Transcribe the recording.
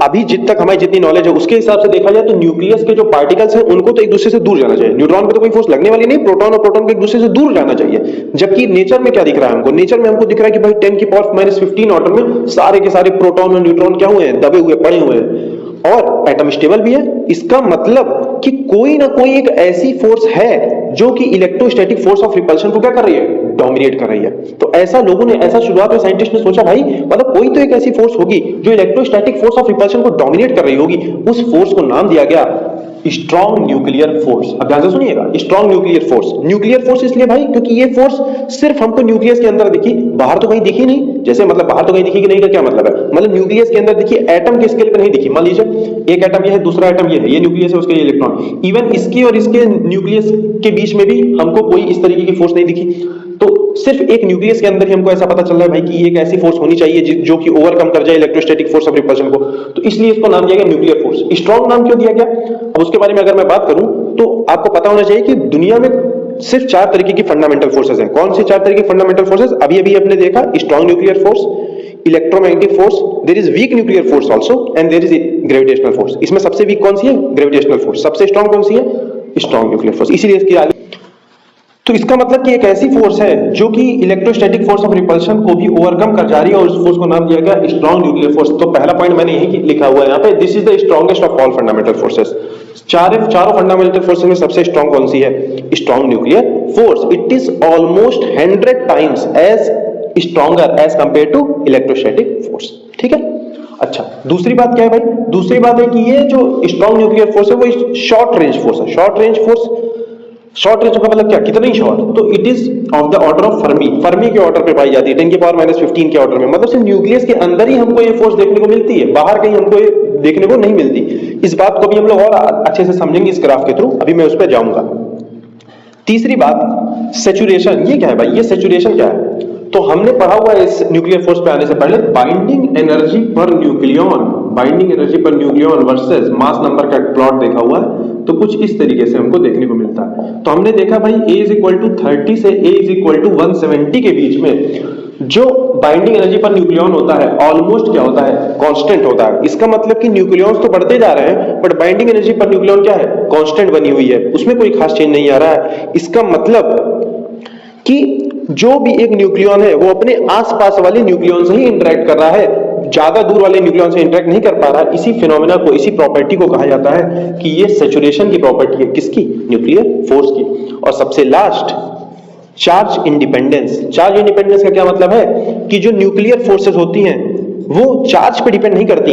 अभी तक हमारी जितनी नॉलेज है उसके हिसाब से देखा जाए तो न्यूक्लियस के जो पार्टिकल्स हैं उनको तो एक दूसरे से दूर जाना चाहिए। न्यूट्रॉन पे तो कोई फोर्स लगने वाली नहीं, प्रोटॉन और प्रोटॉन को एक दूसरे से दूर जाना चाहिए। जबकि नेचर में क्या दिख रहा है हमको? नेचर में हमको दिख रहा है कि भाई 10 की पावर -15 ऑर्डर में सारे के सारे प्रोटॉन और न्यूट्रॉन क्या हुए हैं? दबे हुए पड़े हुए हैं, और एटम स्टेबल भी है। इसका मतलब कि कोई ना कोई एक ऐसी फोर्स है जो कि इलेक्ट्रोस्टैटिक फोर्स ऑफ रिपल्शन को क्या कर रही है? डोमिनेट कर रही है। तो ऐसा लोगों ने, ऐसा शुरुआत में साइंटिस्ट ने सोचा, भाई मतलब कोई तो एक ऐसी फोर्स होगी जो इलेक्ट्रोस्टैटिक फोर्स ऑफ रिपल्शन को डोमिनेट कर रही होगी। उस फोर्स को नाम दिया गया स्ट्रॉन्ग न्यूक्लियर फोर्स। अब ध्यान से सुनिएगा, strong nuclear force. Nuclear force इसलिए भाई क्योंकि ये फोर्स सिर्फ हमको न्यूक्लियस के अंदर दिखी, बाहर तो कहीं दिखी नहीं। जैसे मतलब बाहर तो कहीं दिखी कि नहीं का क्या मतलब है? मतलब न्यूक्लियस के अंदर दिखी, एटम के स्केल पे नहीं दिखी। मान लीजिए एक एटम ये है, दूसरा एटम ये है, ये न्यूक्लियस है, उसके ये इलेक्ट्रॉन। इवन इसकी और इसके न्यूक्लियस के बीच में भी हमको कोई इस तरीके की फोर्स नहीं दिखी। तो सिर्फ एक न्यूक्लियस के अंदर ही हमको ऐसा पता चल रहा है भाई कि एक ऐसी फोर्स होनी चाहिए जो कि ओवरकम कर जाए इलेक्ट्रोस्टैटिक फोर्स ऑफ रिपल्शन को। तो इसलिए इसको नाम दिया गया न्यूक्लियर फोर्स। स्ट्रॉन्ग नाम क्यों दिया गया? अब उसके बारे में अगर मैं बात करूं तो आपको पता होना चाहिए कि दुनिया में सिर्फ 4 तरीके की फंडामेंटल फोर्सेस हैं। कौन सी 4 तरीके की फंडामेंटल फोर्सेस? अभी अभी आपने देखा, strong nuclear force, electromagnetic force, there is weak nuclear force also, and there is gravitational force. इसमें सबसे वीक कौन सी है? Gravitational force. सबसे स्ट्रॉन्ग कौन सी है? Strong nuclear force. इसीलिए इसकी आगे, तो इसका मतलब कि एक ऐसी फोर्स है जो कि इलेक्ट्रोस्टैटिक फोर्स ऑफ रिपल्शन को भी ओवरकम कर जा रही है, और उस फोर्स को नाम दिया गया स्ट्रॉन्ग न्यूक्लियर फोर्स। तो पहला पॉइंट मैंने यही लिखा हुआ है यहाँ पे, this is the strongest of all fundamental forces. चारों फंडामेंटल फोर्सेस में सबसे स्ट्रॉन्ग कौन सी है? Strong nuclear force. It is almost 100 times as stronger as compare to electrostatic force. ठीक है। अच्छा, दूसरी बात क्या है भाई? दूसरी बात है कि ये जो स्ट्रॉन्ग न्यूक्लियर फोर्स है वो शॉर्ट रेंज फोर्स है। Short range force, short range का मतलब क्या? कितनी शॉर्ट? तो it is of the order of Fermi. Fermi के ऑर्डर पे पाई जाती है, 10 की पावर -15 के ऑर्डर में। मतलब सिर्फ न्यूक्लियस के अंदर ही हमको ये फोर्स देखने को मिलती है, बाहर कहीं हमको ये देखने को नहीं मिलती। इस बात को भी हम लोग और अच्छे से समझेंगे इस ग्राफ के थ्रू, अभी मैं उस पर जाऊंगा। तीसरी बात, सैचुरेशन। ये क्या है भाई? ये सैचुरेशन क्या है? तो हमने पढ़ा हुआ है इस न्यूक्लियर फोर्स पे आने से पहले, binding energy per nucleon, binding energy per nucleon versus mass number का प्लॉट देखा हुआ है। तो कुछ इस तरीके से हमको देखने को मिलता है। तो हमने देखा भाई A = 30 से A = 170 के बीच में जो बाइंडिंग एनर्जी पर न्यूक्लियन होता है, ऑलमोस्ट क्या होता है? कांस्टेंट होता है। इसका मतलब कि न्यूक्लियॉन्स तो बढ़ते जा रहे हैं, but binding energy per nucleon क्या है? कांस्टेंट बनी हुई है, उसमें कोई खास चेंज नहीं आ रहा है। इसका मतलब कि जो भी एक न्यूक्लियॉन है वो अपने आसपास वाले न्यूक्लियॉन से ही इंटरेक्ट कर रहा है, ज्यादा दूर वाले न्यूक्लियॉन से इंटरेक्ट नहीं कर पा रहा है। इसी फिनोमेना को, इसी प्रॉपर्टी को कहा जाता है कि ये सैचुरेशन की प्रॉपर्टी है। किसकी? न्यूक्लियर फोर्स की। और सबसे last, charge independence. Charge independence का क्या मतलब है? कि जो न्यूक्लियर फोर्सेस होती हैं वो चार्ज पे डिपेंड नहीं करती।